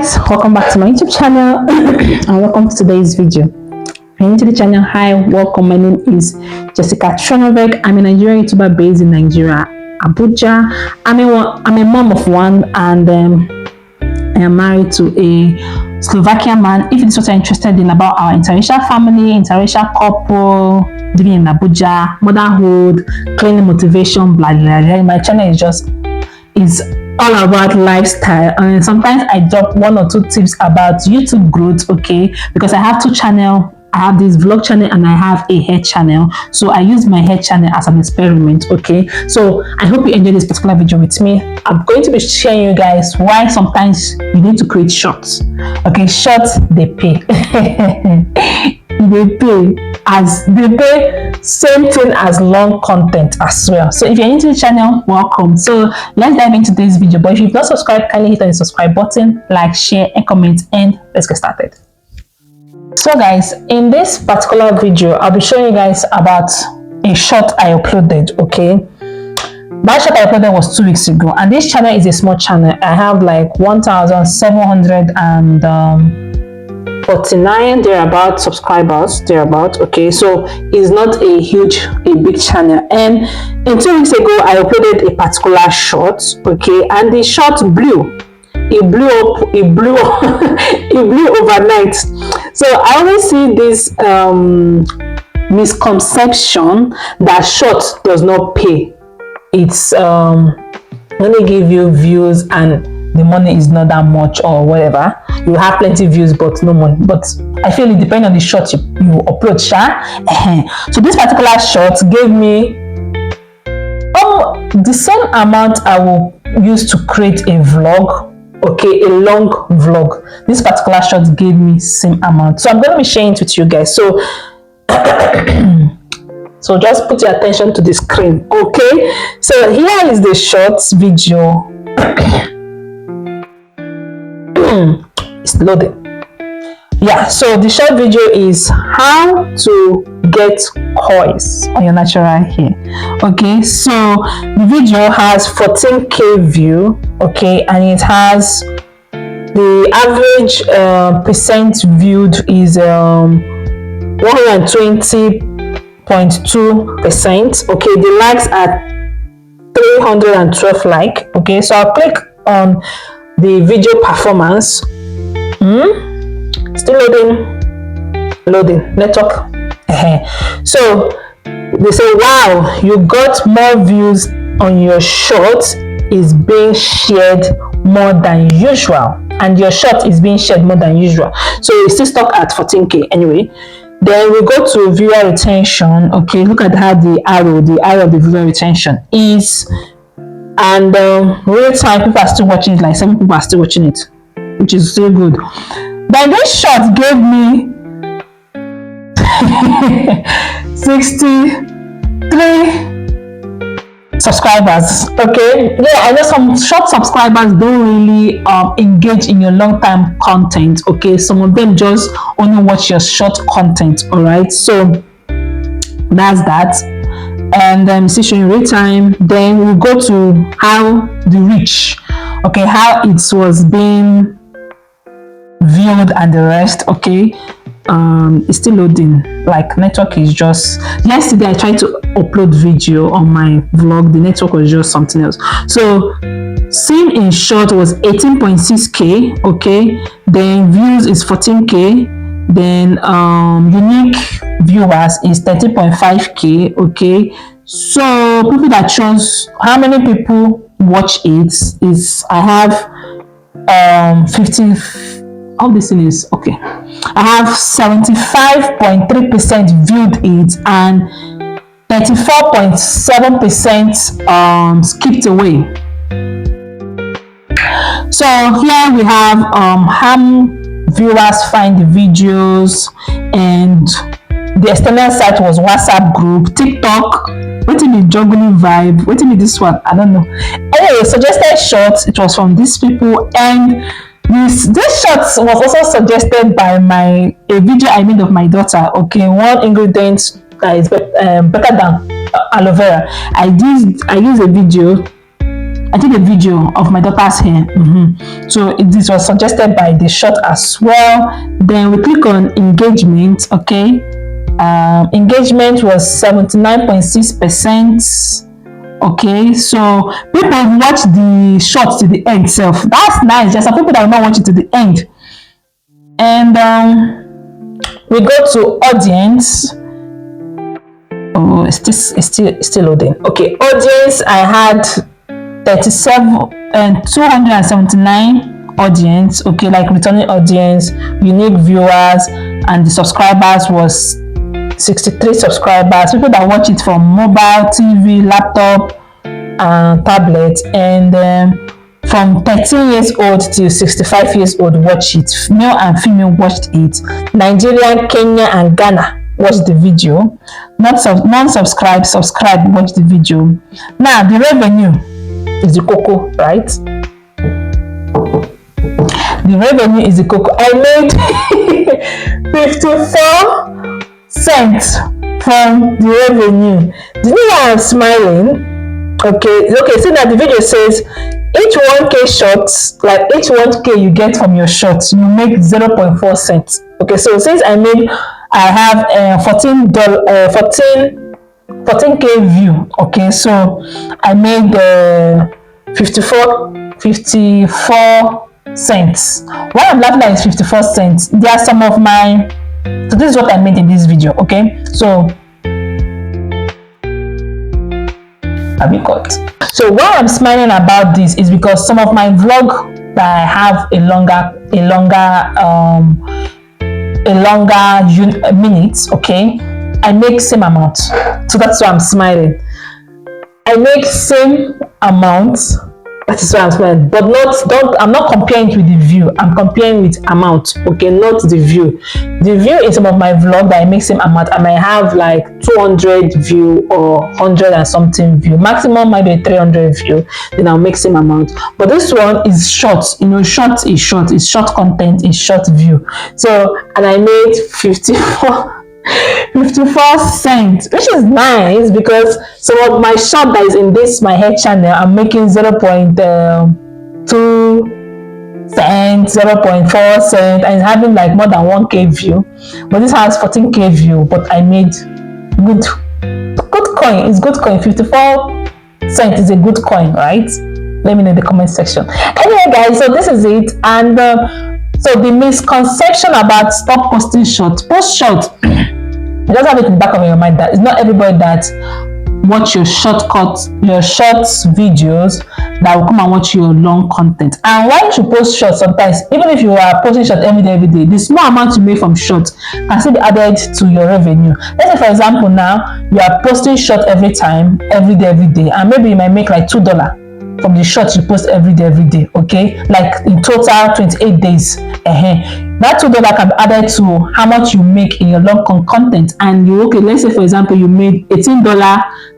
guys, welcome back to my YouTube channel and welcome to today's video. If you're new to the channel, hi, welcome. My name is Jessica Tronovec. I'm a Nigerian YouTuber based in Nigeria, Abuja. I'm a mom of one, and I am married to a Slovakian man. If this is what you're interested in about our interracial family, interracial couple, living in Abuja, motherhood, cleaning, motivation, blah blah blah, my channel is all about lifestyle, and sometimes I drop one or two tips about YouTube growth, okay, because I have two channels. I have this vlog channel and I have a hair channel, so I use my hair channel as an experiment, okay. So I hope you enjoy this particular video with me. I'm going to be sharing you guys why sometimes you need to create shorts, okay. Shorts, they pay. They pay same thing as long content as well. So if you're into the channel, welcome. So let's dive into this video. But if you've not subscribed, kindly hit on the subscribe button, like, share and comment, and let's get started. So guys, in this particular video I'll be showing you guys about a short I uploaded, okay. That short I uploaded was 2 weeks ago, and this channel is a small channel. I have like 1,749 thereabout subscribers, okay. So it's not a big channel, and in 2 weeks ago I uploaded a particular short, okay, and the short blew. It blew overnight. So I always see this misconception that short does not pay. It's only give you views and the money is not that much or whatever. You have plenty of views but no money. But I feel it depends on the short you upload, So this particular short gave me the same amount I will use to create a vlog, okay, a long vlog. This particular short gave me same amount, so I'm going to be sharing it with you guys. So so just put your attention to the screen, okay. So here is the short video. It's loading. Yeah, so the short video is how to get coils on your natural hair, okay. So the video has 14k view, okay, and it has the average percent viewed is 120.2%, okay. The likes are 312 like, okay. So I'll click on the video performance. Still loading network. So they say, wow, you got more views on your short, is being shared more than usual, and your short is being shared more than usual. So it's still stuck at 14k anyway. Then we go to viewer retention, okay. Look at how the arrow of the viewer retention is, and real time people are still watching it, like 7 people are still watching it, which is still good. Then this short gave me 63 subscribers, okay. Yeah, I know some short subscribers don't really engage in your long time content, okay. Some of them just only watch your short content, all right. So that's that. And see, showing real time. Then we'll go to how the reach, okay, how it was being viewed and the rest, okay. It's still loading, like network is just, yesterday I tried to upload video on my vlog, the network was just something else. So seen in short was 18.6k, okay. Then views is 14k. Then unique viewers is 30.5k, okay. So people that chose, how many people watch it is, I have 15. All this thing is okay. I have 75.3% viewed it and 34.7% skipped away. So here we have how viewers find the videos, and the external site was WhatsApp group, TikTok. What in the juggling vibe? What in this one? I don't know. Anyway, suggested shorts. It was from these people, and this short was also suggested by a video I made of my daughter, okay. One ingredient that is better than aloe vera. I used a video I did a video of my daughter's hair. So this was suggested by the short as well. Then we click on engagement. Okay, engagement was 79.6%. Okay, so people watch the short to the end itself. That's nice. There's some people that will not watch it to the end. And we go to audience. Oh, it's still loading. Okay, audience, I had 279 audience. Okay, like returning audience, unique viewers, and the subscribers was 63 subscribers. People that watch it from mobile, TV, laptop, and tablet, and from 13 years old to 65 years old watch it. Male and female watched it. Nigeria, Kenya, and Ghana watched the video. Non-subscribed, subscribe, watch the video. Now the revenue is the cocoa, right? The revenue is the cocoa. I made 54 cents from the revenue. Do you know why I'm smiling? Okay, see that the video says each 1k shots, like each 1k you get from your shots, you make 0.4 cents. Okay, so since I have $14k view. Okay, so I made 54 cents. Why I'm laughing at is 54 cents. There are some of my, so this is what I made in this video. Okay, so have you got? So why I'm smiling about this is because some of my vlog that I have a longer minutes, okay, I make same amount. So that's why I'm smiling. I make same amount. That is why I'm smiling. But I'm not comparing it with the view. I'm comparing with amount. Okay, not the view. The view in some of my vlog that I make same amount, I might have like 200 view or 100 and something view. Maximum might be 300 view. Then I'll make same amount. But this one is short. You know, short is short. It's short content. It's short view. So, and I made 54 cents, which is nice because some of my short that is in this my hair channel, I'm making 0.2 cents, 0.4 cents, and it's having like more than 1k view. But this has 14k view, but I made good coin. It's good coin. 54 cents is a good coin, right? Let me know in the comment section. Anyway, guys, so this is it. And so the misconception about stop posting short. Post short. Just have it in the back of your mind that it's not everybody that watch your short videos that will come and watch your long content. And why you should post short sometimes, even if you are posting short every day, the small amount you make from short can still be added to your revenue. Let's say for example now you are posting short every day, and maybe you might make like $2 from the shorts you post every day, okay, like in total 28 days. That $2 can be added to how much you make in your long content. And you, okay, let's say for example you made $18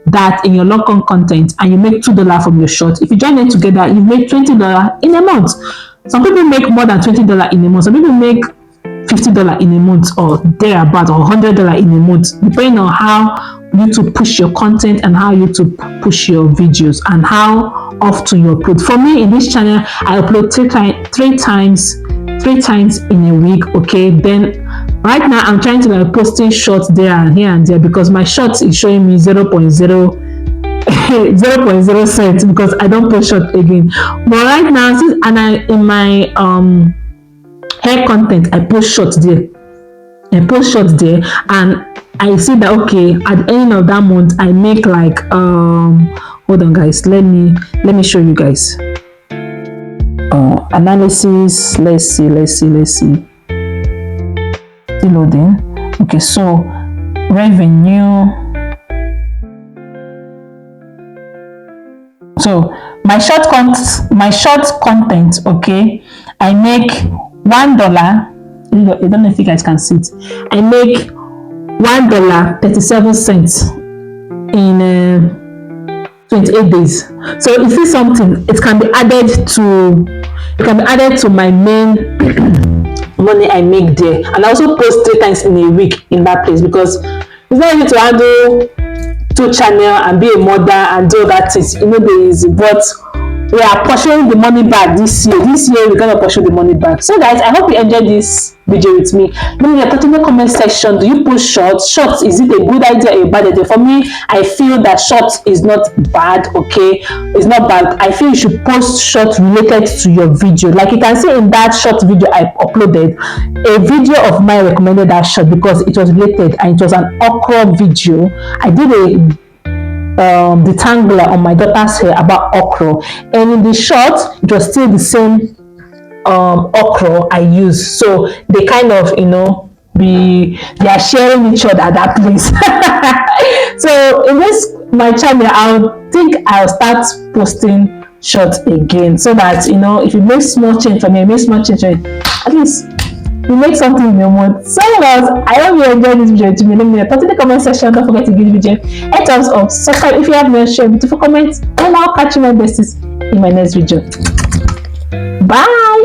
that in your long content, and you make $2 from your short. If you join them together, you make $20 in a month. Some people make more than $20 in a month. Some people make $50 in a month, or thereabout, or $100 in a month, depending on how YouTube push your content and how YouTube push your videos and how often you upload. For me in this channel, I upload three times in a week. Okay, then right now I'm trying to like posting shorts there and here and there because my shorts is showing me 0.0 cents because I don't post short again. But right now, in my hair content, I post shorts there. And I see that okay, at the end of that month I make like hold on guys, let me show you guys. Analysis, let's see, still loading. Okay, so revenue. So my short content, okay, I make $1. I don't know if you guys can see it. I make $1.37 in 28 days. So if it's something, it can be added to my main money I make there. And I also post 3 times in a week in that place because it's not easy to handle 2 channels and be a mother and do that things. You know, there is, but we are pursuing the money back this year. This year we're gonna pursue the money back. So guys, I hope you enjoyed this video with me. Let me know in the comment section. Do you post shorts? Shorts, is it a good idea or a bad idea? For me, I feel that shorts is not bad. Okay, it's not bad. I feel you should post shorts related to your video. Like you can see in that short video I uploaded, a video of mine recommended that short because it was related and it was an okra video. I did a detangler on my daughter's hair about okra, and in the short it was still the same okra I used. So they kind of, they are sharing each other at that place. So in this my channel, I'll start posting shorts again, so that if you make small change for me, at least you make something in your month. So guys, I hope you enjoyed this video. To me, let me know in the comment section. Don't forget to give the video a thumbs up, subscribe if you have not, share, beautiful comments, and I'll catch you my besties in my next video. Bye.